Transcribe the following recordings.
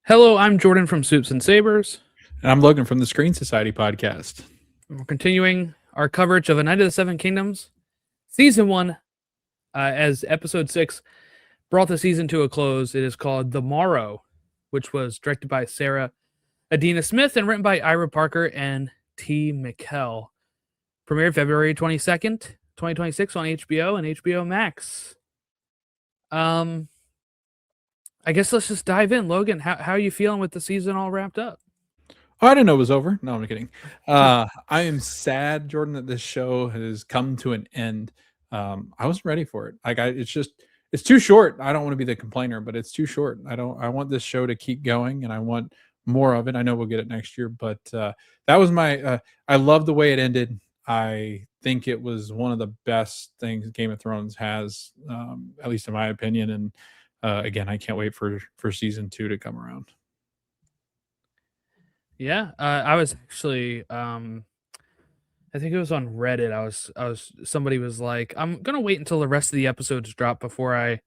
Hello, I'm Jordan from Soups and Sabers. And I'm Logan from the Screen Society podcast. We're continuing our coverage of A Knight of the Seven Kingdoms, Season 1, as Episode 6 brought the season to a close. It is called The Morrow, which was directed by Sarah Adina Smith and written by Ira Parker and T. Mikkel. Premiered February 22nd, 2026 on HBO and HBO Max. I guess let's just dive in. Logan, how are you feeling with the season all wrapped up? Oh, I didn't know it was over. No, I'm kidding. I am sad, Jordan, that this show has come to an end. I wasn't ready for it. It's too short. I don't want to be the complainer, but it's too short. I want this show to keep going, and I want more of it. I know we'll get it next year, but that was my. I love the way it ended. I think it was one of the best things Game of Thrones has, at least in my opinion. And again, I can't wait for season 2 to come around. Yeah, I was actually, I think it was on Reddit. Somebody was like, I'm gonna wait until the rest of the episodes drop before I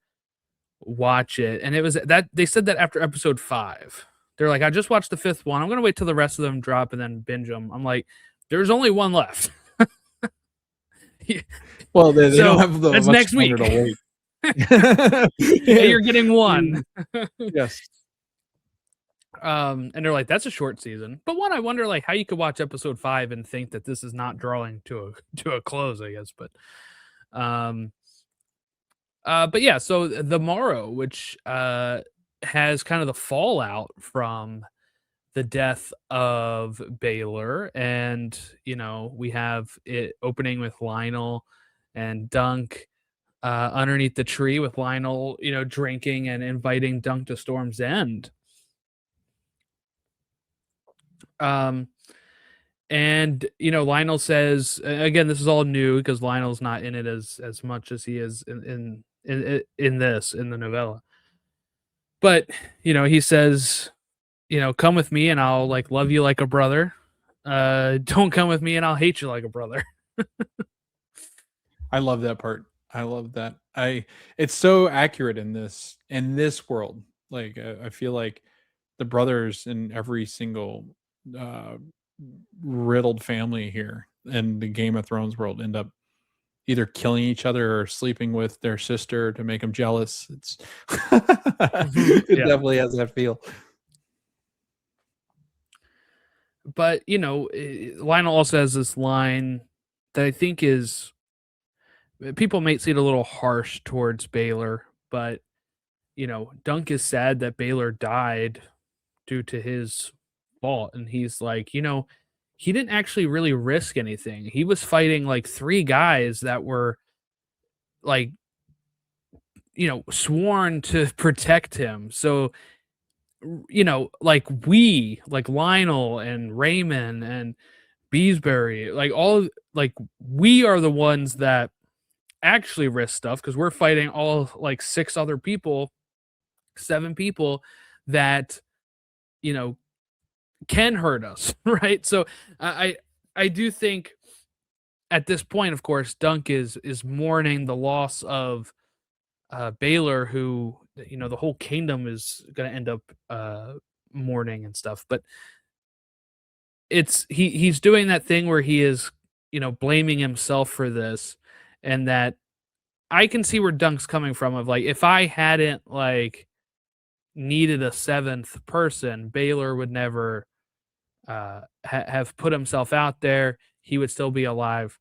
watch it, and it was that they said that after episode 5, they're like, I just watched the 5th one. I'm gonna wait till the rest of them drop and then binge them. I'm like, there's only one left. Well, they don't have the that's next week. To wait. Yeah, you're getting one. Yes. And they're like, that's a short season. But one, I wonder like how you could watch episode 5 and think that this is not drawing to a close, I guess. But yeah, so the Morrow, which has kind of the fallout from the death of Baelor, and we have it opening with Lionel and Dunk underneath the tree with Lionel, drinking and inviting Dunk to Storm's End. And Lionel says, again, this is all new because Lionel's not in it as much as he is in the novella. But he says, come with me and I'll like love you like a brother. Don't come with me and I'll hate you like a brother. I love that part. I love that. It's so accurate in this world. Like I feel like the brothers in every single riddled family here in the Game of Thrones world end up either killing each other or sleeping with their sister to make them jealous. It's it definitely has that feel. But Lionel also has this line that I think is, people might see it a little harsh towards Baelor, but Dunk is sad that Baelor died due to his fault, and he's like, he didn't actually really risk anything. He was fighting like 3 guys that were like sworn to protect him. So like Lionel and Raymond and Beesbury, like all, like we are the ones that actually risk stuff because we're fighting all like 6 other people, 7 people that can hurt us, right? So I do think at this point, of course, Dunk is mourning the loss of Baelor, who the whole kingdom is going to end up mourning and stuff. But it's he's doing that thing where he is blaming himself for this, and that I can see where Dunk's coming from, of like, if I hadn't like needed a 7th person, Baelor would never have put himself out there. He would still be alive.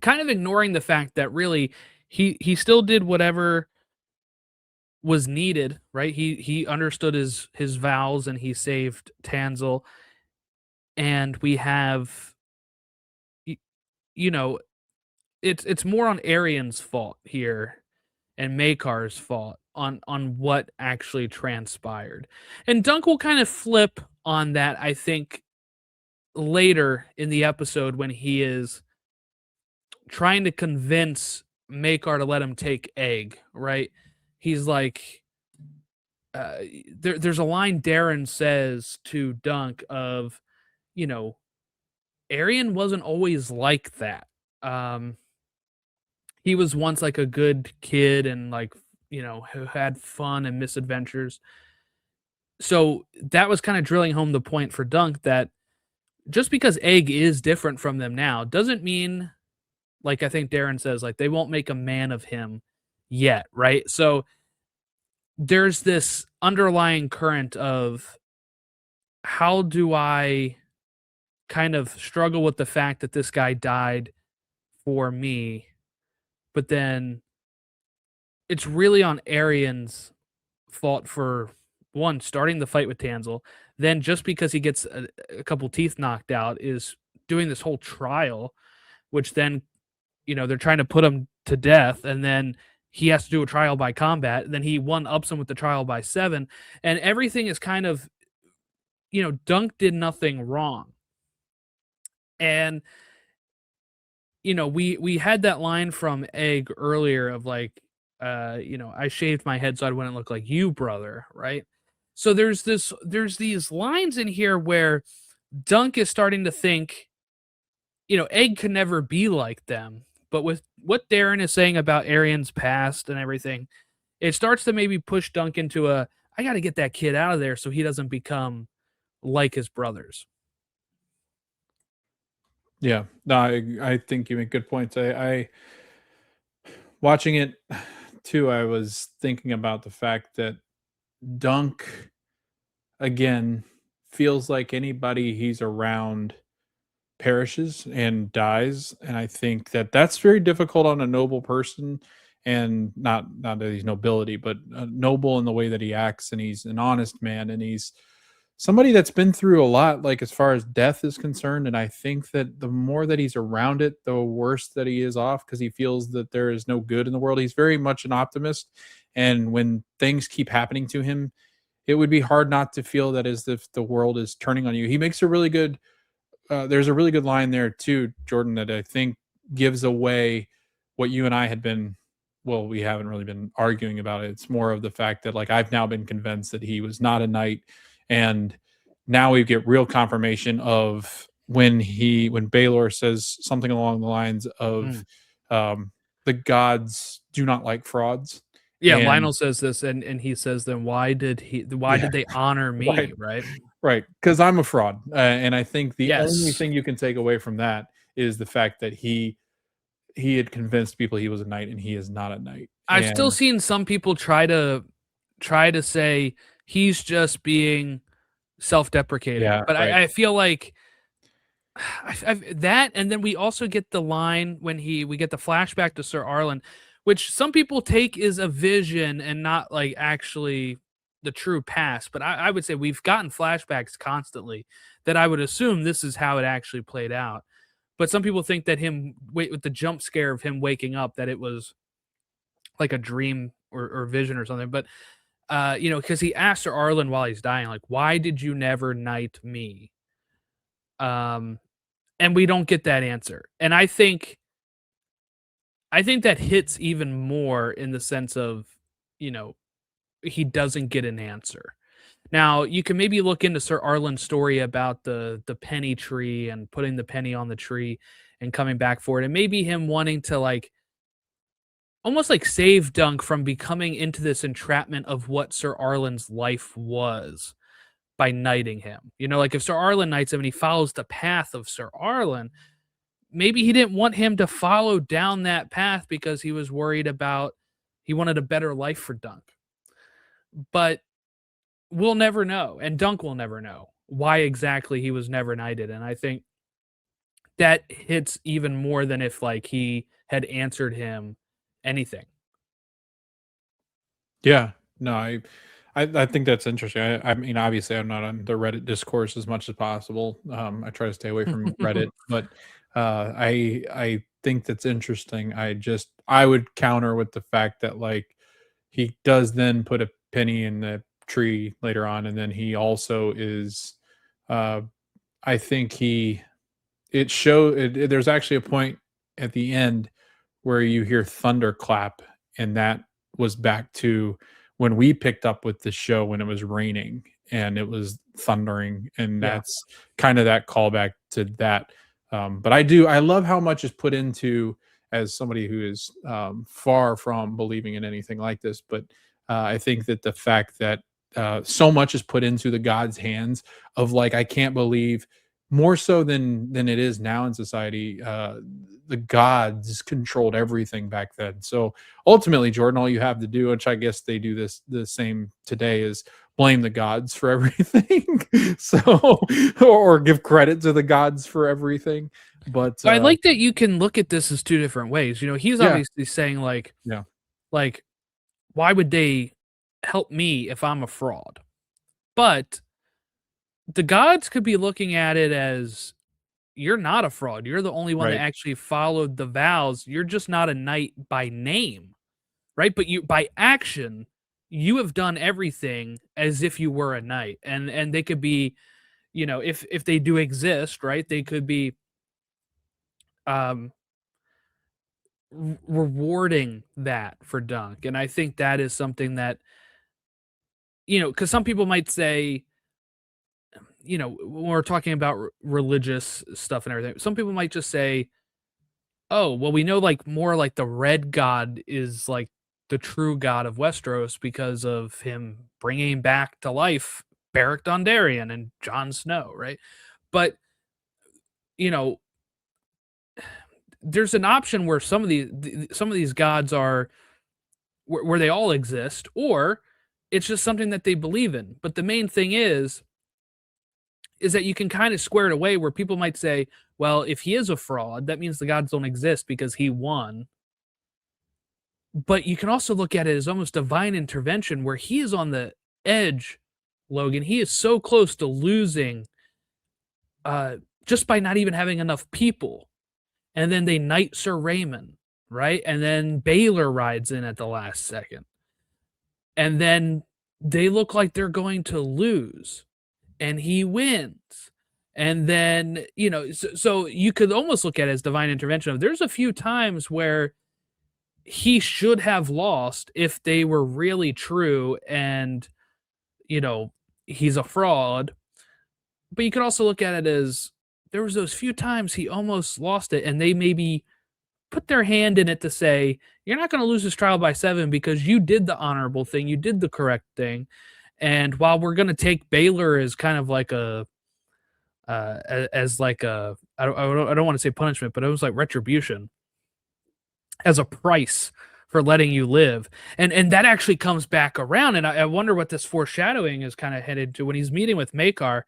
Kind of ignoring the fact that really he still did whatever was needed, right? He understood his vows and he saved Tanzel. And we have, it's more on Arian's fault here and Maekar's fault on what actually transpired. And Dunk will kind of flip on that, I think, later in the episode when he is trying to convince Maekar to let him take Egg, right? He's like, there's a line Darren says to Dunk of, Arian wasn't always like that. He was once like a good kid and like, who had fun and misadventures. So that was kind of drilling home the point for Dunk that just because Egg is different from them now doesn't mean, like I think Darren says, like they won't make a man of him yet, right? So there's this underlying current of how do I kind of struggle with the fact that this guy died for me, but then it's really on Arian's fault for one starting the fight with Tanzel. Then just because he gets a couple teeth knocked out is doing this whole trial, which then they're trying to put him to death, and then he has to do a trial by combat. And then he one ups him with the trial by 7, and everything is kind of Dunk did nothing wrong, and we had that line from Egg earlier of like, I shaved my head so I wouldn't look like you, brother, right? So there's these lines in here where Dunk is starting to think, Egg could never be like them. But with what Darren is saying about Arian's past and everything, it starts to maybe push Dunk into I got to get that kid out of there so he doesn't become like his brothers. Yeah, no, I think you make good points. I watching it too, I was thinking about the fact that Dunk again feels like anybody he's around perishes and dies, and I think that that's very difficult on a noble person, and not that he's nobility, but noble in the way that he acts, and he's an honest man, and he's somebody that's been through a lot, like as far as death is concerned. And I think that the more that he's around it, the worse that he is off, because he feels that there is no good in the world. He's very much an optimist, and when things keep happening to him, it would be hard not to feel that as if the world is turning on you. He makes a really good there's a really good line there too, Jordan, that I think gives away what you and I had been. Well, we haven't really been arguing about it. It's more of the fact that like I've now been convinced that he was not a knight, and now we get real confirmation of when Baelor says something along the lines of the gods do not like frauds. Yeah, And Lionel says this, and he says, then why did yeah, they honor me, right? right, because I'm a fraud, and I think the only Yes. thing you can take away from that is the fact that he had convinced people he was a knight, and he is not a knight. I've still And seen some people try to say he's just being self-deprecating, yeah, but right. I feel like that, and then we also get the line when we get the flashback to Sir Arlen, which some people take is a vision and not like actually the true past. But I would say we've gotten flashbacks constantly that I would assume this is how it actually played out. But some people think that with the jump scare of him waking up, that it was like a dream or vision or something. But because he asked Sir Arlen while he's dying, like, why did you never knight me? Um, and we don't get that answer. And I think that hits even more in the sense of, he doesn't get an answer. Now, you can maybe look into Sir Arlen's story about the penny tree and putting the penny on the tree and coming back for it, and maybe him wanting to like almost like save Dunk from becoming into this entrapment of what Sir Arlen's life was by knighting him. Like if Sir Arlen knights him and he follows the path of Sir Arlen, maybe he didn't want him to follow down that path because he was worried about he wanted a better life for Dunk. But we'll never know, and Dunk will never know why exactly he was never knighted. And I think that hits even more than if like he had answered him anything. Yeah, no, I think that's interesting. I mean, obviously, I'm not on the Reddit discourse as much as possible. I try to stay away from Reddit, but I think that's interesting. I would counter with the fact that like he does then put a penny in the tree later on, and then he also is. Uh, I think there's actually a point at the end where you hear thunder clap, and that was back to when we picked up with the show when it was raining and it was thundering, and Yeah. that's kind of that callback to that. But I love how much is put into, as somebody who is far from believing in anything like this, but I think that the fact that so much is put into the gods' hands of like I can't believe more so than it is now in society. The gods controlled everything back then. So ultimately, Jordan, all you have to do, which I guess they do this the same today, is blame the gods for everything. So or give credit to the gods for everything. But I like that you can look at this as two different ways. You know, he's yeah, obviously saying yeah, like, why would they help me if I'm a fraud? But the gods could be looking at it as you're not a fraud. You're the only one that right. actually followed the vows. You're just not a knight by name, right? But you by action, you have done everything as if you were a knight. And they could be, you know, if they do exist, right? They could be um rewarding that for Dunk. And I think that is something that, you know, because some people might say, you know, when we're talking about religious stuff and everything, some people might just say, oh, well, we know like more like the red god is like the true god of Westeros because of him bringing back to life Beric Dondarrion and Jon Snow, right? But, you know, there's an option where some of these gods are where they all exist, or it's just something that they believe in. But the main thing is that you can kind of square it away where people might say, well, if he is a fraud, that means the gods don't exist because he won. But you can also look at it as almost divine intervention where he is on the edge, Logan. He is so close to losing just by not even having enough people. And then they knight Sir Raymond, right? And then Baelor rides in at the last second. And then they look like they're going to lose. And he wins. And then, you know, so you could almost look at it as divine intervention. There's a few times where he should have lost if they were really true and, you know, he's a fraud. But you could also look at it as there was those few times he almost lost it and they maybe put their hand in it to say, you're not going to lose this trial by 7 because you did the honorable thing, you did the correct thing. And while we're going to take Baelor as kind of like a as like a I don't want to say punishment, but it was like retribution as a price for letting you live. And that actually comes back around. And I wonder what this foreshadowing is kind of headed to when he's meeting with Maekar.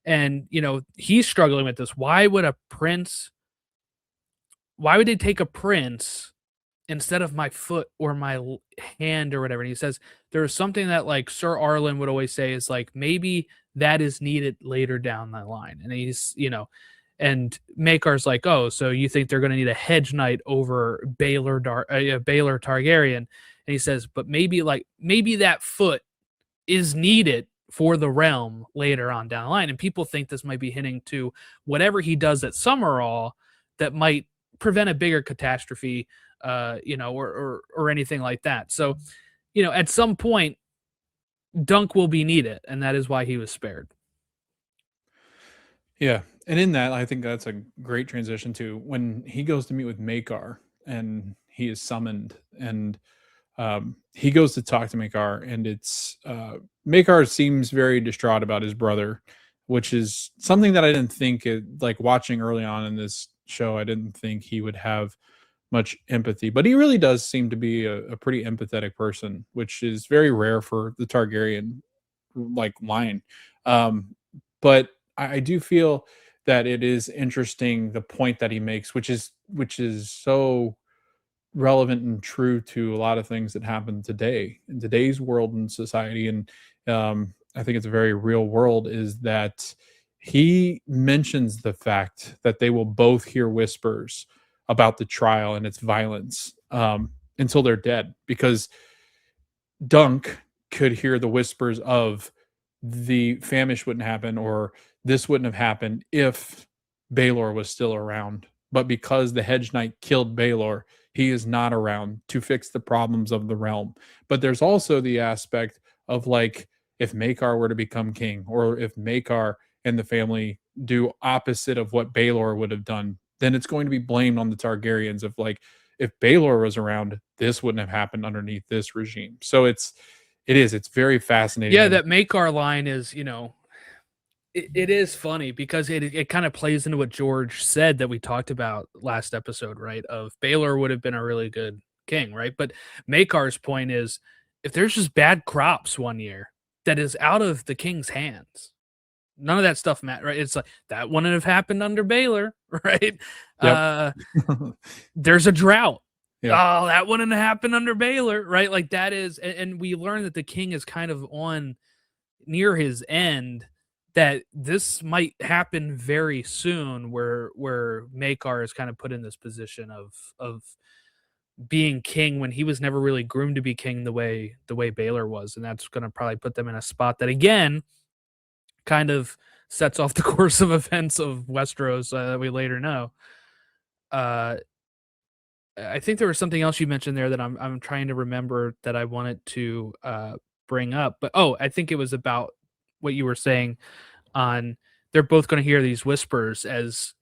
And, you know, he's struggling with this. Why would they take a prince instead of my foot or my hand or whatever? And he says, there's something that like Sir Arlen would always say is like, maybe that is needed later down the line. And he's, you know, and Maekar's like, oh, so you think they're going to need a hedge knight over Baelor Targaryen? And he says, but maybe that foot is needed for the realm later on down the line. And people think this might be hinting to whatever he does at Summerall that might prevent a bigger catastrophe, you know, or anything like that. So, you know, at some point, Dunk will be needed, and that is why he was spared. Yeah, and in that, I think that's a great transition to when he goes to meet with Maekar and he is summoned, and he goes to talk to Maekar, and it's Maekar seems very distraught about his brother, which is something that I didn't think like watching early on in this show. I didn't think he would have much empathy, but he really does seem to be a pretty empathetic person, which is very rare for the Targaryen like line. But I do feel that it is interesting the point that he makes, which is so relevant and true to a lot of things that happen today in today's world and society. And I think it's a very real world. Is that he mentions the fact that they will both hear whispers about the trial and its violence until they're dead, because Dunk could hear the whispers of the famish wouldn't happen or this wouldn't have happened if Baelor was still around. But because the Hedge Knight killed Baelor, he is not around to fix the problems of the realm. But there's also the aspect of like if Maekar were to become king, or if Maekar and the family do opposite of what Baelor would have done, then it's going to be blamed on the Targaryens of like if Baelor was around, this wouldn't have happened underneath this regime. So It is. It's very fascinating. Yeah, that Maekar line is, it is funny because it kind of plays into what George said that we talked about last episode, right? Of Baelor would have been a really good king, right? But Maekar's point is, if there's just bad crops one year that is out of the king's hands, none of that stuff matters, right? It's like that wouldn't have happened under Baelor, right? Yep. There's a drought. Yeah. Oh, that wouldn't happen under Baelor, right? Like that is, and we learn that the king is kind of on near his end, that this might happen very soon, where Maekar is kind of put in this position of being king when he was never really groomed to be king the way Baelor was, and that's going to probably put them in a spot that again kind of sets off the course of events of Westeros that we later know. I think there was something else you mentioned there that I'm trying to remember that I wanted to bring up, but I think it was about what you were saying on they're both going to hear these whispers as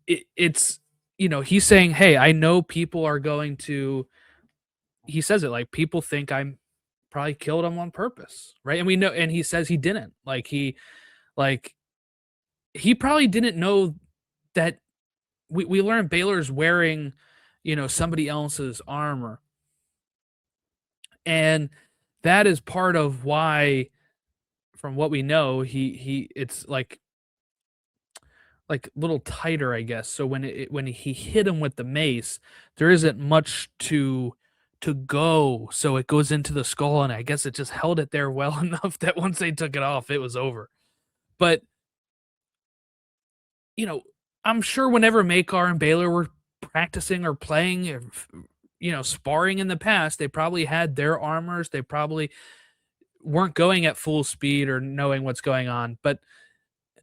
it's he's saying, hey, I know people are going to, he says it like, people think I'm probably killed him on purpose, right? And we know, and he says he didn't, like he probably didn't know that we learned Baelor's wearing somebody else's armor, and that is part of why, from what we know, he it's like little tighter, I guess. So when he hit him with the mace, there isn't much to go, so it goes into the skull, and I guess it just held it there well enough that once they took it off, it was over. But I'm sure whenever Maekar and Baelor were practicing or playing or sparring in the past, they probably had their armors. They probably weren't going at full speed or knowing what's going on, but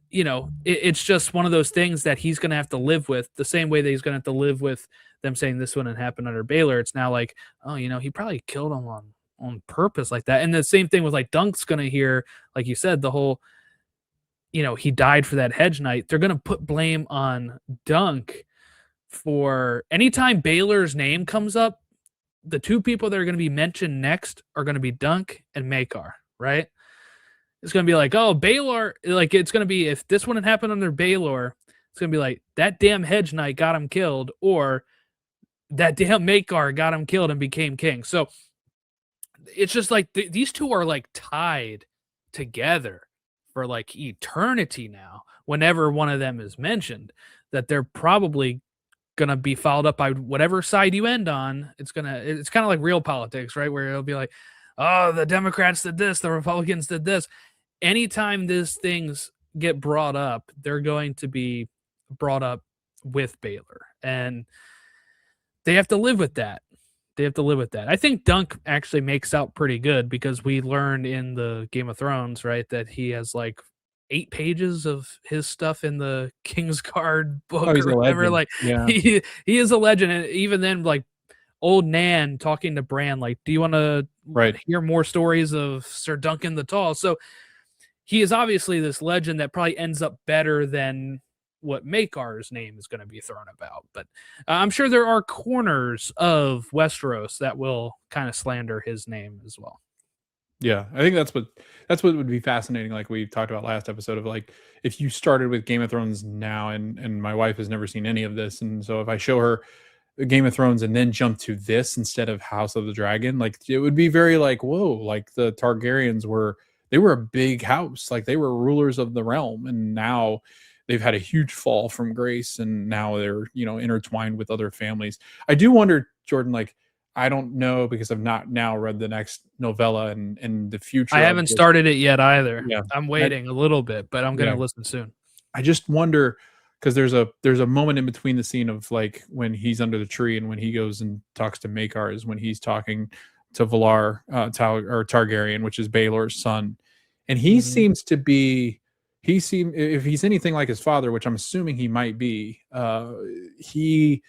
it's just one of those things that he's going to have to live with, the same way that he's going to have to live with them saying this wouldn't happen under Baelor. It's now like, he probably killed him on purpose like that. And the same thing with like Dunk's going to hear, like you said, the whole, he died for that Hedge Knight. They're going to put blame on Dunk for anytime Baelor's name comes up. The two people that are going to be mentioned next are going to be Dunk and Maekar, right? It's going to be like, oh, Baelor, like it's going to be, if this wouldn't happen under Baelor, it's going to be like, that damn Hedge Knight got him killed, or that damn Maekar got him killed and became king. So it's just like these two are like tied together for like eternity now. Whenever one of them is mentioned, that they're probably going to be followed up by whatever side you end on. It's kind of like real politics, right? Where it'll be like, oh, the Democrats did this, the Republicans did this. Anytime these things get brought up, they're going to be brought up with Baelor, and they have to live with that. I think Dunk actually makes out pretty good, because we learned in the Game of Thrones, right, that he has like 8 pages of his stuff in the King's Guard book or whatever. Like, yeah, he is a legend. And even then, like, old Nan talking to Bran, like, do you want to hear more stories of Sir Duncan the Tall? So he is obviously this legend that probably ends up better than what Maekar's name is going to be thrown about. But I'm sure there are corners of Westeros that will kind of slander his name as well. Yeah, I think that's what would be fascinating. Like we talked about last episode, of like, if you started with Game of Thrones now, and my wife has never seen any of this, and so if I show her Game of Thrones and then jump to this instead of House of the Dragon, like it would be very like, whoa, like the Targaryens were a big house, like they were rulers of the realm, and now they've had a huge fall from grace, and now they're intertwined with other families. I do wonder, Jordan, like, I don't know, because I've not now read the next novella and the future. I haven't started it yet either. Yeah, I'm waiting a little bit, but I'm going to listen soon. I just wonder, because there's a moment in between the scene of like when he's under the tree and when he goes and talks to Maekar, is when he's talking to Valar or Targaryen, which is Baelor's son, and he seems to be. If he's anything like his father, which I'm assuming he might be, he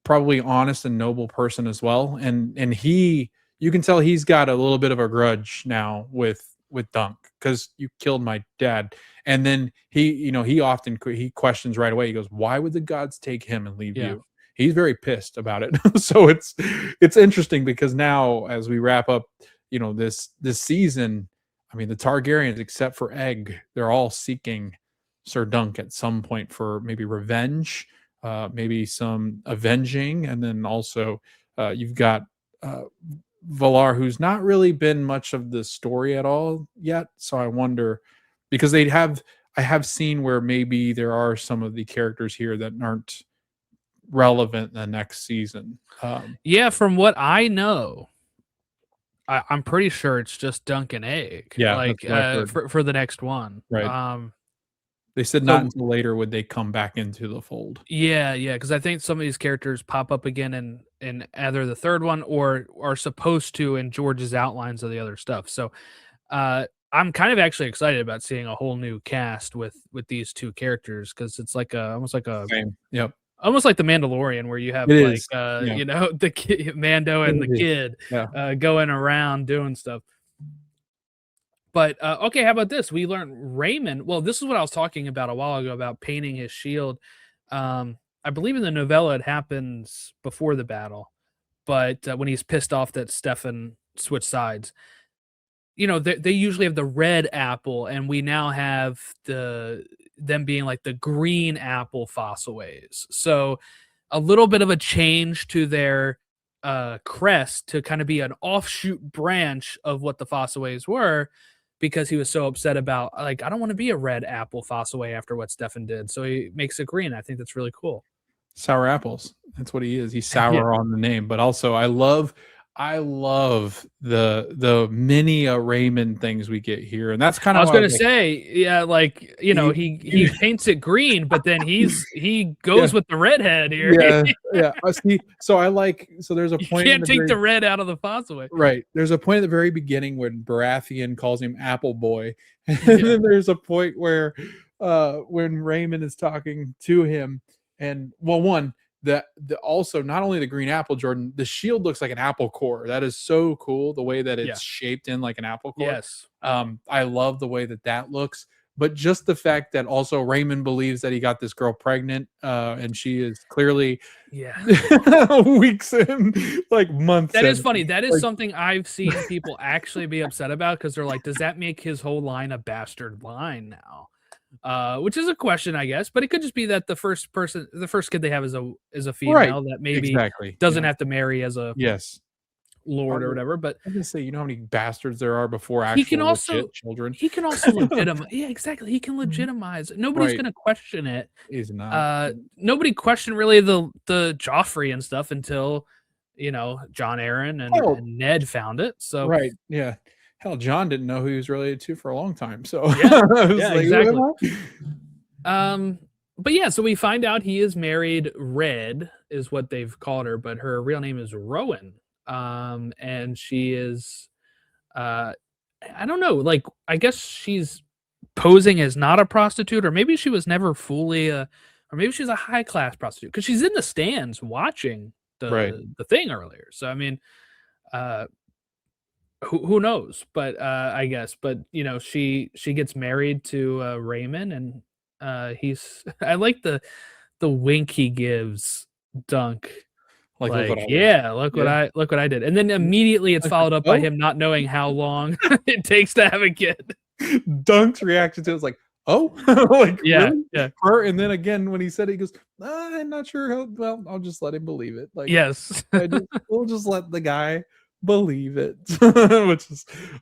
probably honest and noble person as well. And you can tell he's got a little bit of a grudge now with Dunk, because you killed my dad. And then he questions right away. He goes, why would the gods take him and leave you? he's very pissed about it. So it's interesting because now as we wrap up, this season, I mean, the Targaryens, except for Egg, they're all seeking Sir Dunk at some point for maybe revenge, maybe some avenging, and then also you've got Valar, who's not really been much of the story at all yet. So I wonder, because I have seen where maybe there are some of the characters here that aren't relevant in the next season. Yeah, from what I know, I'm pretty sure it's just Dunk and Egg, Yeah, that's like what I've heard. for the next one. Right. They said not So until later would they come back into the fold. yeah, because I think some of these characters pop up again in either the third one or are supposed to in George's outlines of the other stuff. So I'm kind of actually excited about seeing a whole new cast with these two characters because it's like almost like Same. Yep. almost like the Mandalorian where you have It like is. Yeah. the kid, Mando and the It is. kid Yeah. going around doing stuff. But okay, how about this? We learned Raymond. Well, this is what I was talking about a while ago about painting his shield. I believe in the novella it happens before the battle, but when he's pissed off that Stefan switched sides, they usually have the red apple, and we now have them being like the green apple fossil ways. So a little bit of a change to their crest to kind of be an offshoot branch of what the fossil ways were, because he was so upset about, like, I don't want to be a red apple fossil way after what Stefan did. So he makes it green. I think that's really cool. Sour apples. That's what he is. He's Yeah. sour on the name, but also I love the mini Raymond things we get here, and that's kind I of was why gonna say, yeah, like he paints it green, but then he goes Yeah. with the redhead here. Yeah. I see. So there's a You point can't take the red out of the fossil way. right. There's a point at the very beginning when Baratheon calls him Apple Boy, and then there's a point where when Raymond is talking to him, and well, one the also not only the green apple, Jordan, the shield looks like an apple core. That is so cool, the way that it's shaped in like an apple core. Yes. I love the way that looks, but just the fact that also Raymond believes that he got this girl pregnant, and she is clearly weeks in, like months. That is funny. That is something I've seen people actually be upset about, because they're like, does that make his whole line a bastard line now? Which is a question, I guess, but it could just be that the first kid they have is a female that maybe doesn't have to marry as a lord or whatever. But I just say, you know how many bastards there are before he can actual also legit children. he can also legitimize. Yeah, exactly. He can legitimize. Nobody's gonna question it. He's not. Nobody questioned really the Joffrey and stuff until John Aaron and Ned found it. So right, yeah. Hell, John didn't know who he was related to for a long time. So yeah, exactly. But yeah, so we find out he is married. Red is what they've called her, but her real name is Rowan. And she is, I don't know, like, I guess she's posing as not a prostitute, or maybe she was never fully or maybe she's a high class prostitute, because she's in the stands watching the thing earlier. So I mean, who knows? But I guess, but she gets married to Raymond, and he's I like the wink he gives Dunk. Like look what I did. And then immediately it's followed up by him not knowing how long it takes to have a kid. Dunk's reaction to it was like, oh, like, really? Her, and then again when he said it, he goes, I'm not sure how. Well, I'll just let him believe it. Like, yes, we'll just let the guy believe it,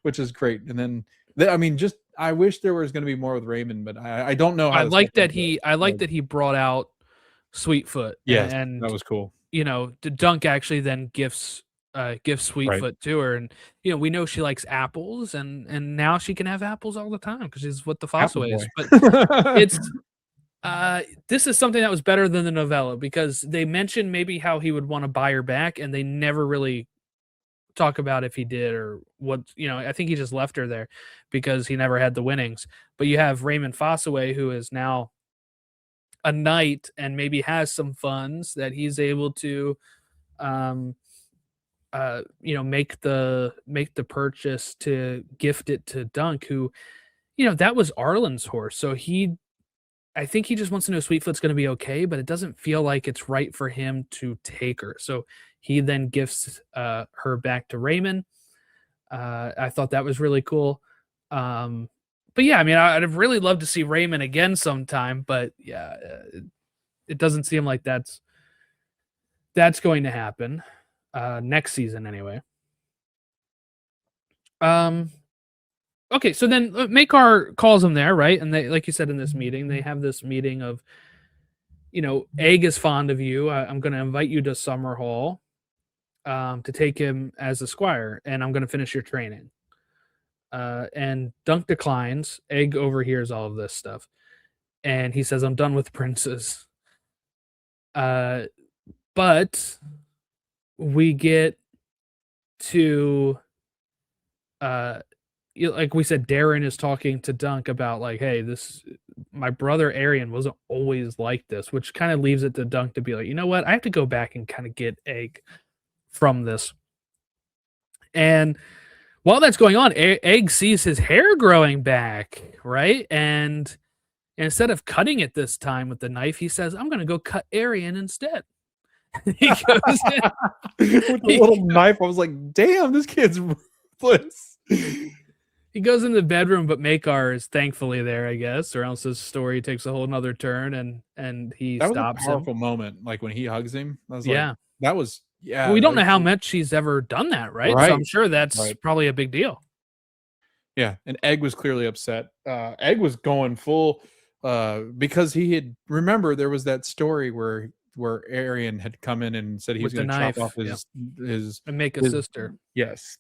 which is great. And then I mean, just I wish there was going to be more with Raymond, but I don't know how. I like that he brought out Sweetfoot. Yeah, and that was cool. Dunk actually then gifts Sweetfoot to her, and we know she likes apples, and now she can have apples all the time because she's what the fossil is. But it's this is something that was better than the novella, because they mentioned maybe how he would want to buy her back, and they never really talk about if he did or what. I think he just left her there because he never had the winnings. But you have Raymond Fossaway, who is now a knight and maybe has some funds that he's able to make the purchase to gift it to Dunk, who that was Arlen's horse, so he I think he just wants to know Sweetfoot's going to be okay, but it doesn't feel like it's right for him to take her. So he then gifts her back to Raymond. I thought that was really cool. But yeah, I mean, I'd have really loved to see Raymond again sometime, but yeah, it doesn't seem like that's going to happen next season anyway. Okay, so then Maekar calls him there, right? And they, like you said in this meeting, they have this meeting of, Egg is fond of you. I'm going to invite you to Summer Hall to take him as a squire, and I'm going to finish your training. And Dunk declines. Egg overhears all of this stuff, and he says, "I'm done with princes." But we get to, like we said, Darren is talking to Dunk about like, "Hey, my brother Arian wasn't always like this," which kind of leaves it to Dunk to be like, "You know what? I have to go back and kind of get Egg from this." And while that's going on, Egg sees his hair growing back, right? And instead of cutting it this time with the knife, he says, "I'm going to go cut Arian instead." He goes in, with the little knife. I was like, damn, this kid's ruthless. He goes in the bedroom, but Maekar is thankfully there, I guess, or else his story takes a whole nother turn, and he That was a stops powerful him. moment, like when he hugs him. I was Yeah. like, that was Well, we don't know that's how much he's ever done that, right? So right. I'm sure that's Right. probably a big deal. Yeah, and Egg was clearly upset. Egg was going full because he had remember there was that story where Arian had come in and said he was With the going to chop knife, off yeah. his And make a his- sister. Yes,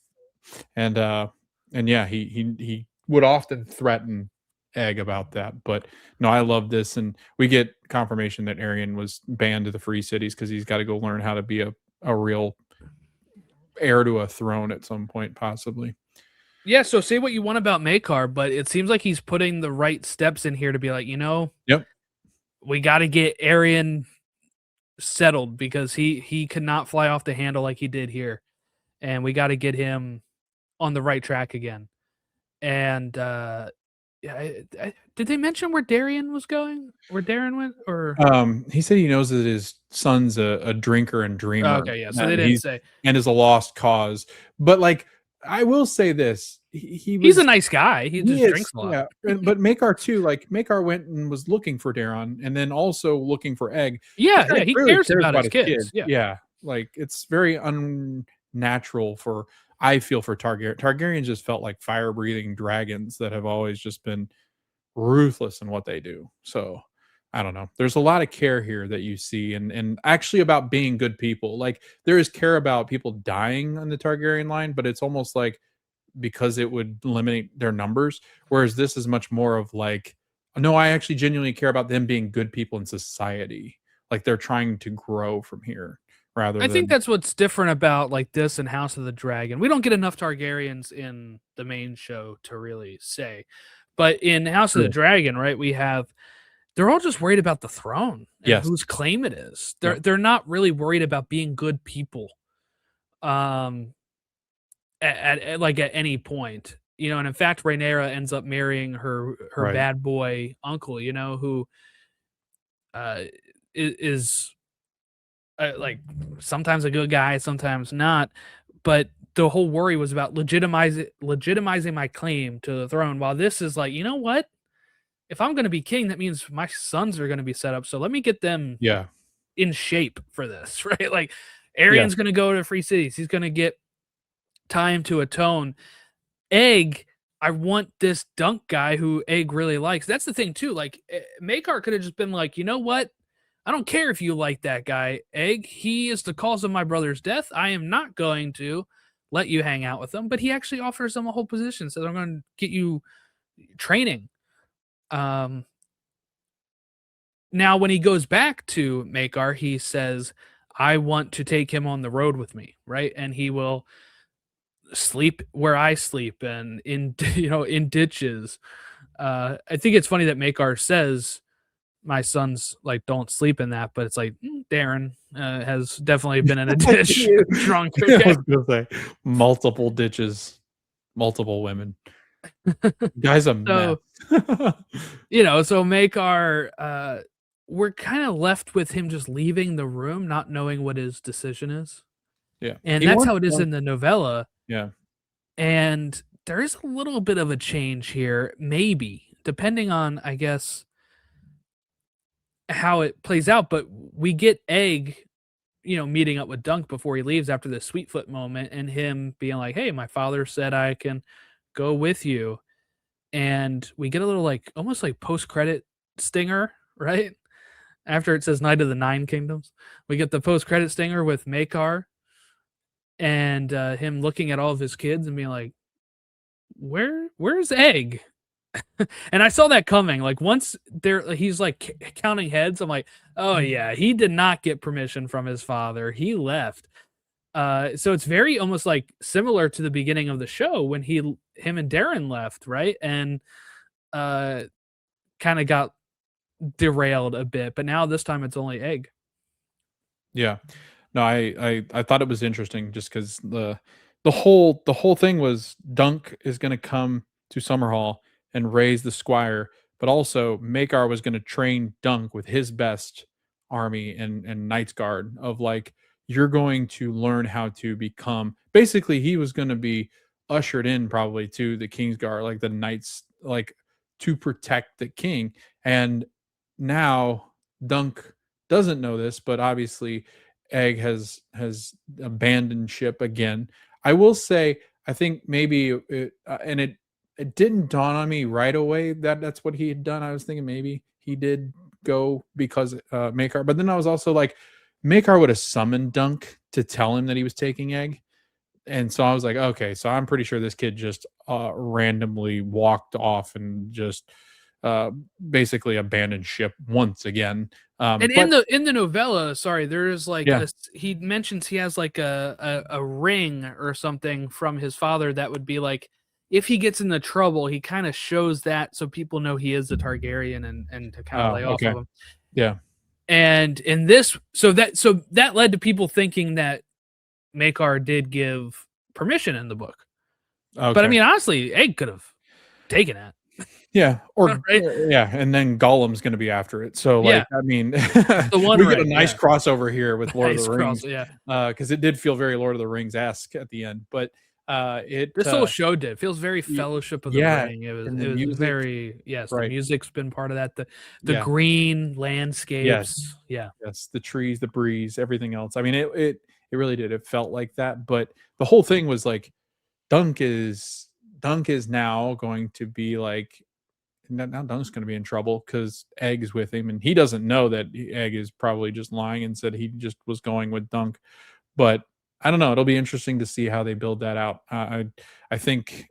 and yeah, he would often threaten Egg about that. But no, I love this, and we get confirmation that Arian was banned to the Free Cities because he's got to go learn how to be a real heir to a throne at some point, possibly. Yeah, so say what you want about Maekar, but it seems like he's putting the right steps in here to be like, Yep. we got to get Arian settled because he cannot fly off the handle like he did here, and we got to get him on the right track again. And did they mention where Darren was going? Where Darren went? Or He said he knows that his son's a drinker and dreamer. okay, yeah. So they didn't say, and is a lost cause. But like, I will say this: he's a nice guy. He just drinks a lot. Yeah, but Maekar too. Like Maekar went and was looking for Darren, and then also looking for Egg. Yeah, he cares about his kids. Kid. Yeah, like it's very unnatural for. I feel for Targaryen. Targaryens just felt like fire-breathing dragons that have always just been ruthless in what they do. So I don't know. There's a lot of care here that you see, and actually about being good people. Like there is care about people dying on the Targaryen line, but it's almost like because it would eliminate their numbers. Whereas this is much more of like, no, I actually genuinely care about them being good people in society. Like they're trying to grow from here. I think that's what's different about like this and House of the Dragon. We don't get enough Targaryens in the main show to really say, but in House of the Dragon, right, they're all just worried about the throne and whose claim it is. They're not really worried about being good people, at any point, And in fact, Rhaenyra ends up marrying her bad boy uncle, who is. Like sometimes a good guy, sometimes not, but the whole worry was about legitimizing my claim to the throne. While this is like, you know what? If I'm going to be king, that means my sons are going to be set up. So let me get them in shape for this, right? Like Arian's going to go to Free Cities. He's going to get time to atone. Egg, I want this Dunk guy who Egg really likes. That's the thing too. Like Maekar could have just been like, you know what? I don't care if you like that guy, Egg. He is the cause of my brother's death. I am not going to let you hang out with him. But he actually offers him a whole position. So I'm going to get you training. Now, when he goes back to Maekar, he says, I want to take him on the road with me, right? And he will sleep where I sleep and in ditches. I think it's funny that Maekar says, my sons like don't sleep in that, but it's like Darren has definitely been in a ditch drunk. I was gonna say multiple ditches, multiple women. Guy's a mess. So, so Maekar, we're kind of left with him just leaving the room, not knowing what his decision is. Yeah. And He that's wants how it is Dunk. in the novella. Yeah. And there is a little bit of a change here, maybe, depending on, I guess, how it plays out. But we get Egg, meeting up with Dunk before he leaves after the Sweetfoot moment, and him being like, "Hey, my father said I can go with you." And we get a little like almost like post-credit stinger, right? After it says Knight of the Nine Kingdoms, we get the post-credit stinger with Maekar and him looking at all of his kids and being like, where's Egg? And I saw that coming. Like once he's like counting heads. I'm like, oh yeah, he did not get permission from his father. He left. So it's very almost like similar to the beginning of the show when him and Darren left, right? And kind of got derailed a bit. But now this time it's only Egg. Yeah. No, I thought it was interesting just because the whole thing was Dunk is going to come to Summerhall and raise the squire, but also Maekar was going to train Dunk with his best army and Knights Guard of like you're going to learn how to become. Basically, he was going to be ushered in probably to the Kingsguard, like the knights, like to protect the king. And now Dunk doesn't know this, but obviously Egg has abandoned ship again. I will say, I think maybe it didn't dawn on me right away that that's what he had done. I was thinking maybe he did go because Maekar, but then I was also like, Maekar would have summoned Dunk to tell him that he was taking Egg, and so I was like, okay, so I'm pretty sure this kid just randomly walked off and just basically abandoned ship once again. And in the novella, sorry, there is like Yeah. he mentions he has like a ring or something from his father that would be like if he gets into trouble, he kind of shows that so people know he is a Targaryen and to kind of lay off Okay. of him. Yeah. And in this, so that led to people thinking that Maekar did give permission in the book. Okay. But I mean, honestly, Egg could have taken it. Yeah, or Right? yeah, and then Gollum's going to be after it. So, Yeah. like, I mean, The one we get a ring, nice yeah. crossover here with Lord of Nice the Rings, cross, yeah. because it did feel very Lord of the Rings-esque at the end. But This whole show did. It feels very Fellowship of the yeah, Ring. It and the was music, very yes. The right? music's been part of that. The Yeah, green yes, landscapes. Yeah. yes, the trees, the breeze, everything else. I mean, it really did. It felt like that. But the whole thing was like Dunk is now going to be like now Dunk's going to be in trouble because Egg is with him, and he doesn't know that Egg is probably just lying and said he just was going with Dunk. But I don't know. It'll be interesting to see how they build that out. I think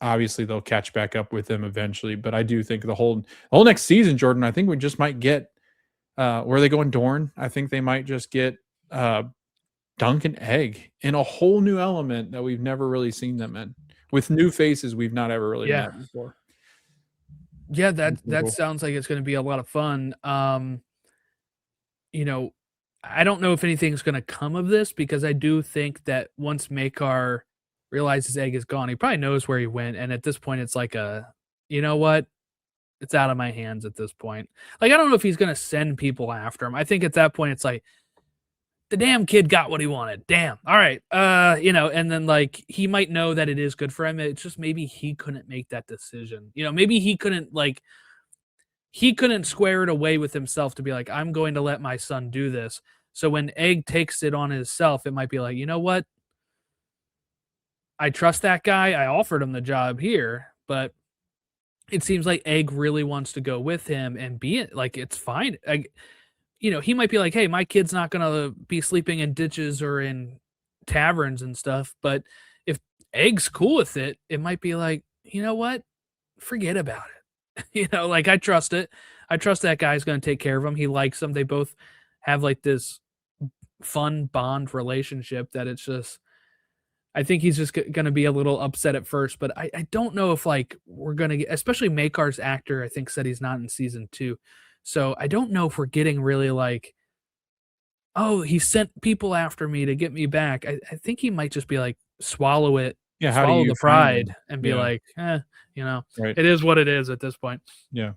obviously they'll catch back up with him eventually, but I do think the whole next season, Jordan, I think we just might get where are they going Dorne. I think they might just get Dunk and Egg in a whole new element that we've never really seen them in, with new faces we've not ever really Yeah. met before. Yeah, that sounds like it's going to be a lot of fun. I don't know if anything's going to come of this because I do think that once Maekar realizes Egg is gone, he probably knows where he went, and at this point, it's like you know what? It's out of my hands at this point. Like I don't know if he's going to send people after him. I think at that point, it's like the damn kid got what he wanted. Damn. All right. And then like he might know that it is good for him. It's just maybe he couldn't make that decision. Maybe he couldn't square it away with himself to be like, I'm going to let my son do this. So when Egg takes it on himself, it might be like, you know what? I trust that guy. I offered him the job here, but it seems like Egg really wants to go with him and be it. Like, it's fine. He might be like, hey, my kid's not going to be sleeping in ditches or in taverns and stuff. But if Egg's cool with it, it might be like, you know what? Forget about it. Like I trust it. I trust that guy's going to take care of him. He likes him. They both have like this fun bond relationship that it's just, I think he's just going to be a little upset at first, but I don't know if like we're going to get, especially Maekar's actor, I think said he's not in season 2. So I don't know if we're getting really like, oh, he sent people after me to get me back. I think he might just be like, swallow it Yeah, how do swallow you the find pride them? and be Yeah, like, you know, right. it is what it is at this point. Yeah.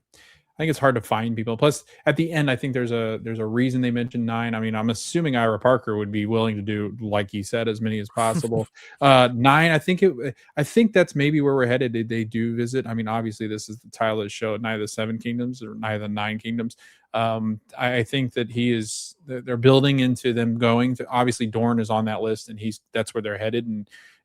I think it's hard to find people. Plus, at the end, I think there's a reason they mentioned 9. I mean, I'm assuming Ira Parker would be willing to do, like he said, as many as possible. 9, I think that's maybe where we're headed. They do visit. I mean, obviously, this is the title of the show, Night of the Seven Kingdoms or Night of the Nine Kingdoms. I think that they're building into them going to, obviously Dorne is on that list, and that's where they're headed.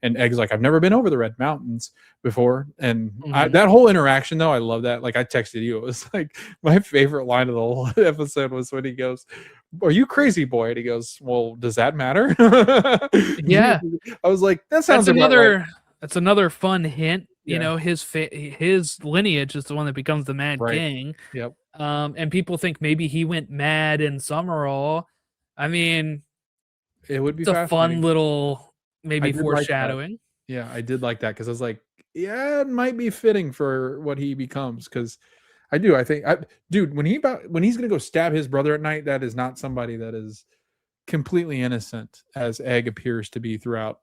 And Egg's like, I've never been over the Red Mountains before, and that whole interaction though, I love that. Like I texted you, it was like my favorite line of the whole episode was when he goes, "Are you crazy, boy?" And he goes, "Well, does that matter?" Yeah, I was like, that sounds that's about right. another fun hint. You Yeah, know, his lineage is the one that becomes the Mad right. King. Yep, And people think maybe he went mad in Summerall. I mean, it would be it's a fun fascinating. little I maybe did like that. foreshadowing. Yeah, I did like that because I was like, yeah, it might be fitting for what he becomes. Because I do, I think, dude, when he's gonna go stab his brother at night, that is not somebody that is completely innocent, as Egg appears to be throughout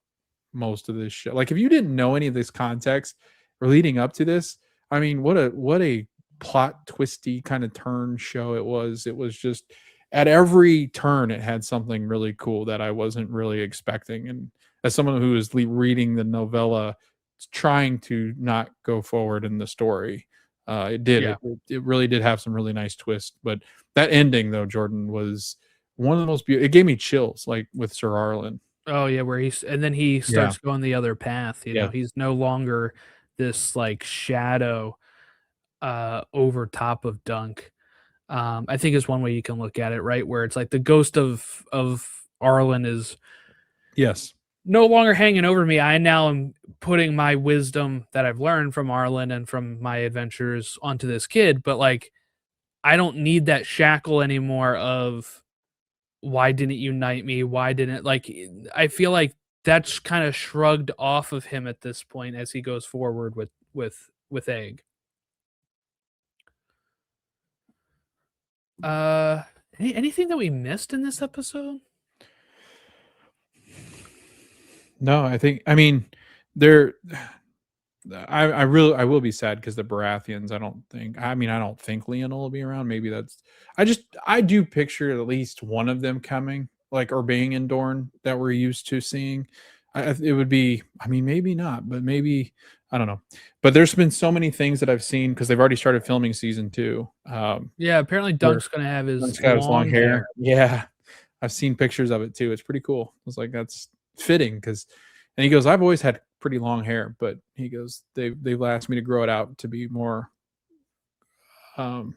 most of this show. Like, if you didn't know any of this context or leading up to this, I mean, what a plot twisty kind of turn show it was. It was just at every turn it had something really cool that I wasn't really expecting. And as someone who is reading the novella, trying to not go forward in the story, it did. Yeah. It really did have some really nice twists. But that ending, though, Jordan, was one of the most beautiful. It gave me chills, like with Sir Arlen. Oh yeah, and then he Yeah, starts going the other path. You yeah, know, he's no longer this like shadow over top of Dunk. I think is one way you can look at it, right? Where it's like the ghost of Arlen is yes, no longer hanging over me. I now am putting my wisdom that I've learned from Arlen and from my adventures onto this kid, but like I don't need that shackle anymore of why didn't you knight me? Why didn't like I feel like that's kind of shrugged off of him at this point as he goes forward with Egg. Uh anything that we missed in this episode? no, I mean, there. I will be sad because the Baratheons. I don't think Leonel will be around. Maybe that's. I do picture at least one of them coming, like or being in Dorne that we're used to seeing. It would be. I mean, maybe not, but maybe I don't know. But there's been so many things that I've seen because they've already started filming season 2. Yeah, apparently Where Dunk's gonna have his Dunk's got his long long hair. hair. Yeah, I've seen pictures of it too. It's pretty cool. I was like, that's fitting because, and he goes, I've always had pretty long hair, but he goes, they've asked me to grow it out to be more um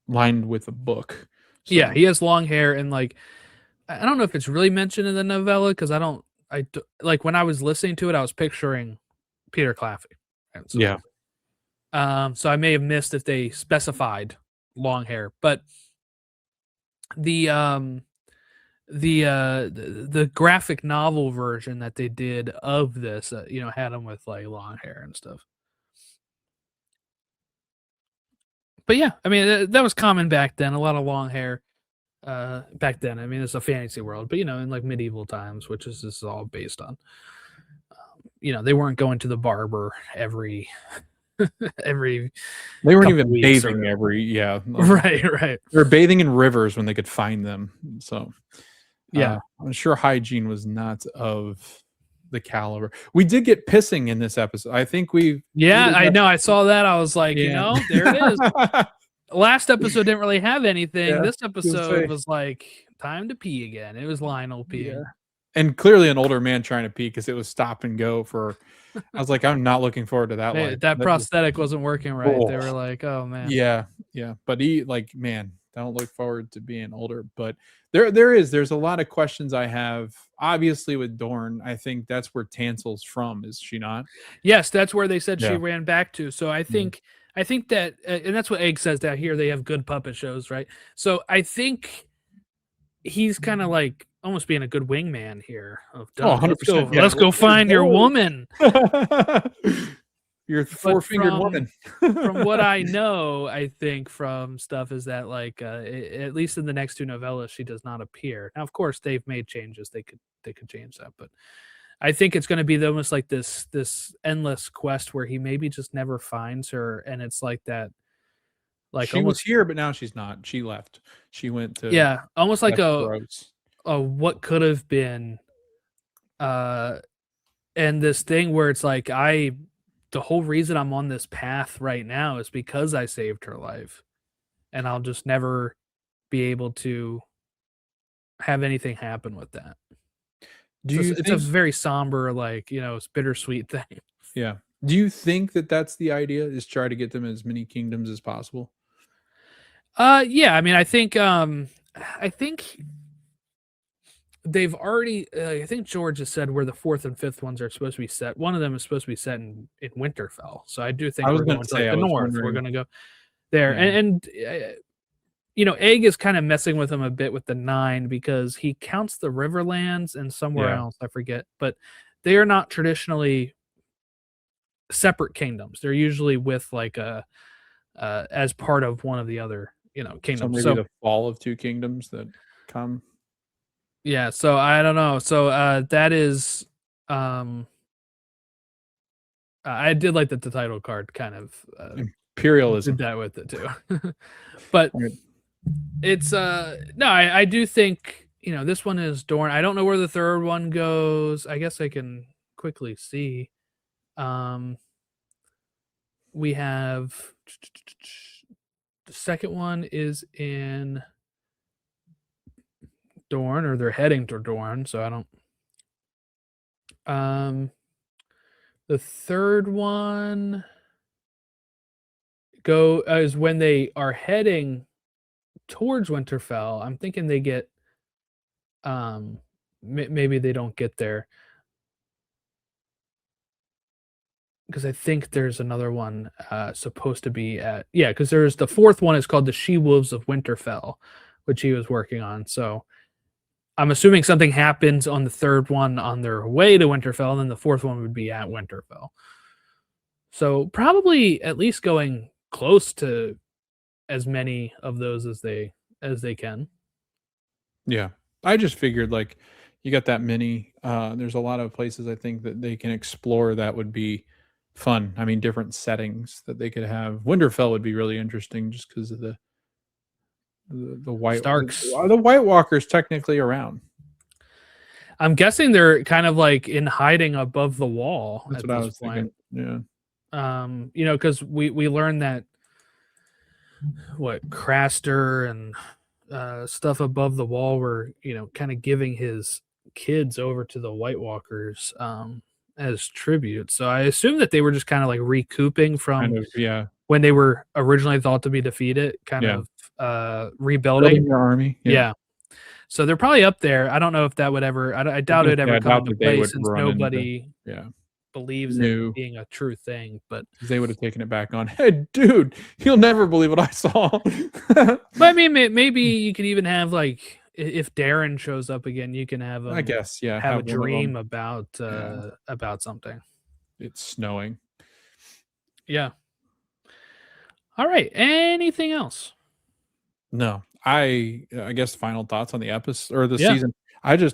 lined with a book. Yeah, So he has long hair and like I don't know if it's really mentioned in the novella because like when I was listening to it, I was picturing Peter Claffey. And yeah, so I may have missed if they specified long hair, but the um the graphic novel version that they did of this, had him with like long hair and stuff. But yeah, I mean that was common back then. A lot of long hair back then. I mean it's a fantasy world, but in like medieval times, which this is all based on. They weren't going to the barber every every they weren't couple even weeks bathing every right, right. they were bathing in rivers when they could find them. So Yeah. I'm sure hygiene was not of the caliber. We did get pissing in this episode. I think we Yeah, did I have, know. I saw that. I was like, yeah. there it is. Last episode didn't really have anything. Yeah, This I was gonna episode say, was like time to pee again. It was Lionel yeah. peeing. And clearly an older man trying to pee because it was stop and go for I was like, I'm not looking forward to that life. That That was prosthetic wasn't working right. oh, They were like, "Oh man." yeah, yeah. But he like, man, don't look forward to being older. But there's a lot of questions I have. Obviously with Dorne, I think that's where Tansel's from, is she not? Yes, that's where they said she Yeah. ran back to. So Yeah. I think that and that's what Egg says down here. They have good puppet shows, right? So I think he's kind of like almost being a good wingman here of Oh, Dunk. Let's go. 100%. Yeah. Let's go find your woman. Your But four-fingered woman. from what I know, I think from stuff is that like at least in the next two novellas, she does not appear. Now, of course, they've made changes. They could change that, but I think it's going to be almost like this endless quest where he maybe just never finds her, and it's like that, like She was almost here, but now she's not. She left. She went to almost like Westeros. a what could have been, and this thing where it's like the whole reason I'm on this path right now is because I saved her life, and I'll just never be able to have anything happen with that. Do you It's a think? very somber, like, it's bittersweet thing. Yeah. Do you think that that's the idea? Is try to get them as many kingdoms as possible? Yeah, I mean, I think they've already. I think George has said where the fourth and fifth ones are supposed to be set. One of them is supposed to be set in Winterfell, so I do I think was we're gonna going to say, like I the was north. We're wondering. going to go there, Yeah. and Egg is kind of messing with him a bit with the 9 because he counts the Riverlands and somewhere Yeah. else, I forget, but they are not traditionally separate kingdoms. They're usually with like a as part of one of the other, So kingdoms. maybe So the fall of 2 kingdoms that come. yeah, so I don't know. So that is I did like that the title card kind of did Imperialism. that with it too. But Right. it's no, I do think, this one is Dorne. I don't know where the third one goes. I guess I can quickly see. We have the second one is in Dorne, or they're heading to Dorne, so I don't. The third one is when they are heading towards Winterfell. I'm thinking they get, maybe they don't get there because I think there's another one supposed to be at, because there's the fourth one is called the She Wolves of Winterfell, which he was working on. So I'm assuming something happens on the third one on their way to Winterfell, and then the fourth one would be at Winterfell. So probably at least going close to as many of those as they can. Yeah. I just figured, like, you got that many, there's a lot of places I think that they can explore that would be fun. I mean, different settings that they could have. Winterfell would be really interesting just because of the Starks. the White Walkers technically around. I'm guessing they're kind of like in hiding above the wall That's at what I this was point. thinking. Yeah. Because we learned that what Craster and stuff above the wall were, kind of giving his kids over to the White Walkers as tribute. So I assume that they were just kind of like recouping from Kind of, yeah. when they were originally thought to be defeated, kind Yeah. of rebuilding. Building their army. Yeah. So they're probably up there. I don't know if that would ever. I doubt it would Yeah, ever I come doubt into that they play would since run into, nobody yeah, believes it new. being a true thing. But They would have taken it back on. Hey, dude, you'll never believe what I saw. but I mean, maybe you could even have like if Darren shows up again, you can have him I guess, yeah, have a have one of dream them. Yeah, about something. it's snowing. Yeah. All right. Anything else? No, I guess final thoughts on the episode or the Yeah. season. I've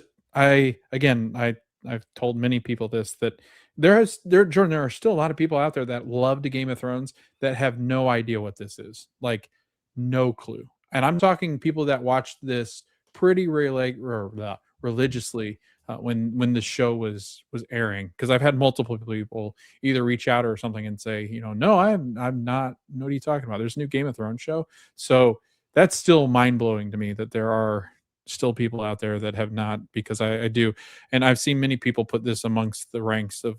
told many people this, that Jordan, there are still a lot of people out there that love the Game of Thrones that have no idea what this is, like no clue. And I'm talking people that watched this pretty religiously when the show was airing, because I've had multiple people either reach out or something and say, no, I'm not. What are you talking about? There's a new Game of Thrones show. So that's still mind blowing to me that there are still people out there that have not, because I do, and I've seen many people put this amongst the ranks of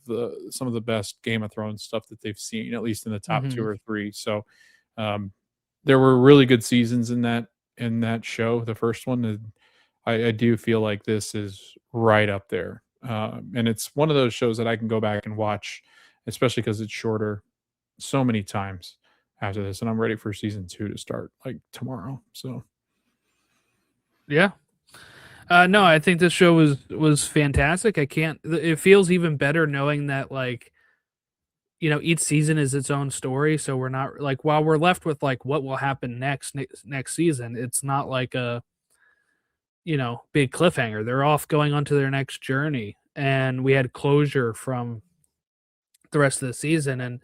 some of the best Game of Thrones stuff that they've seen, at least in the top 2 or 3. So there were really good seasons in that show, the first one. And I do feel like this is right up there, and it's one of those shows that I can go back and watch, especially because it's shorter, so many times after this, and I'm ready for season 2 to start like tomorrow. So Yeah. No, I think this show was fantastic. It feels even better knowing that, like, each season is its own story. So we're not like, while we're left with like what will happen next season, it's not like a, big cliffhanger. They're off going on to their next journey. and we had closure from the rest of the season. And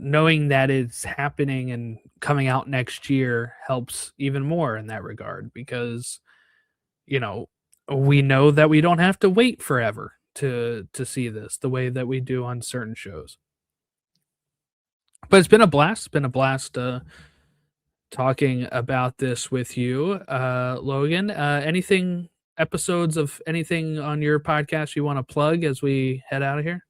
knowing that it's happening and coming out next year helps even more in that regard, because we know that we don't have to wait forever to see this the way that we do on certain shows. But it's been a blast. Talking about this with you, Logan. Anything episodes of anything on your podcast you want to plug as we head out of here?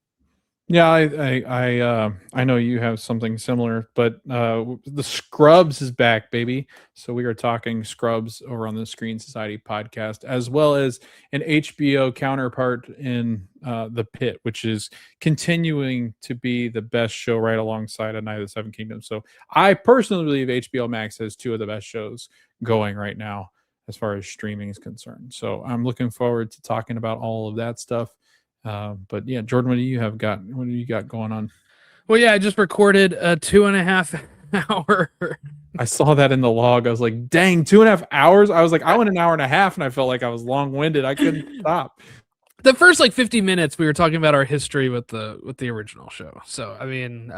Yeah, I know you have something similar, but the Scrubs is back, baby. So we are talking Scrubs over on the Screen Society podcast, as well as an HBO counterpart in The Pit, which is continuing to be the best show right alongside A Night of the Seven Kingdoms. So I personally believe HBO Max has two of the best shows going right now as far as streaming is concerned. So I'm looking forward to talking about all of that stuff. But yeah, Jordan, what do you got going on? Well, yeah, I just recorded a 2.5 hour. I saw that in the log. I was like, dang, 2.5 hours. I was like, I went an hour and a half and I felt like I was long-winded. I couldn't stop. The first 50 minutes we were talking about our history with the original show. So I mean,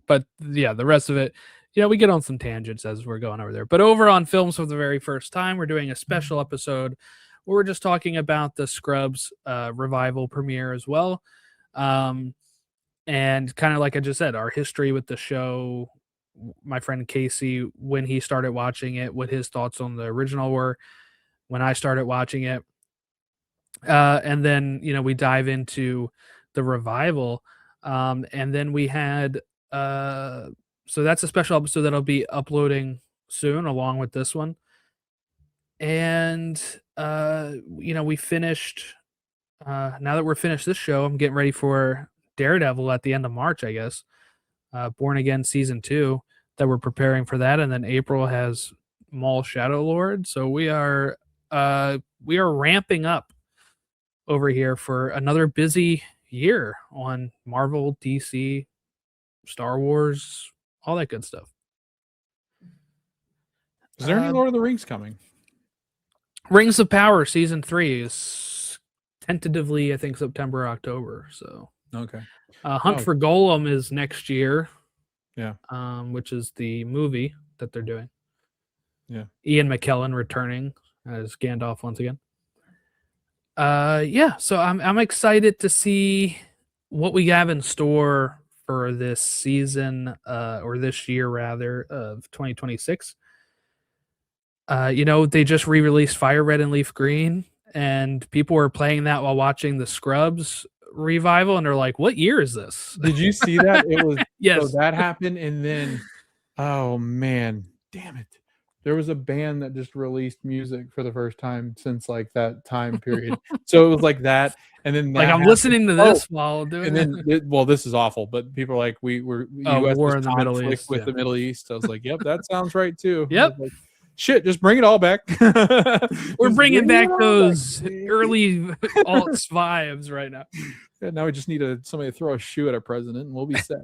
but yeah, the rest of it, we get on some tangents as we're going over there. But over on Films for the Very First Time, we're doing a special episode where we're just talking about the Scrubs revival premiere as well. And kind of like I just said, our history with the show, my friend Casey, when he started watching it, what his thoughts on the original were, when I started watching it. And then, we dive into the revival. And then we had, so that's a special episode that I'll be uploading soon along with this one. And, we finished, now that we're finished this show, I'm getting ready for Daredevil at the end of March, I guess. Born Again Season 2, that we're preparing for that. And then April has Maul Shadow Lord. So we are ramping up over here for another busy year on Marvel, DC, Star Wars, all that good stuff. Is there any Lord of the Rings coming? Rings of Power Season 3 is tentatively, I think, September or October. So okay. Hunt for Golem is next year. Yeah. Which is the movie that they're doing. Yeah. Ian McKellen returning as Gandalf once again. Yeah, so I'm excited to see what we have in store for this season, or this year rather, of 2026. They just re-released Fire Red and Leaf Green, and people were playing that while watching the Scrubs revival, and they're like, "What year is this?" Did you see that? It was yes. So that happened, and then, oh man, damn it! There was a band that just released music for the first time since like that time period. So it was like that, and then like I'm happened. listening to this while doing. And then, this is awful. But people are like, we were U.S. war in the Middle East with the Middle East. I was like, yep, that sounds right too. Yep. Like, shit, just bring it all back. We're bringing back those early alts vibes right now. Yeah, now we just need somebody to throw a shoe at our president, and we'll be set.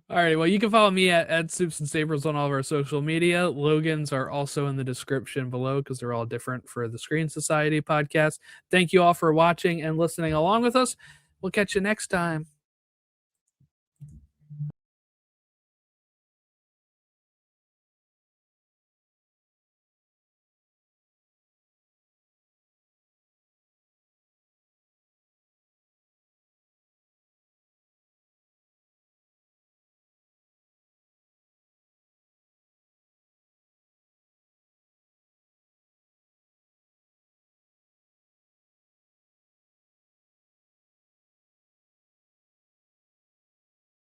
All right. Well, you can follow me at Soups and Sabers on all of our social media. Logan's are also in the description below because they're all different for the Screen Society podcast. Thank you all for watching and listening along with us. We'll catch you next time.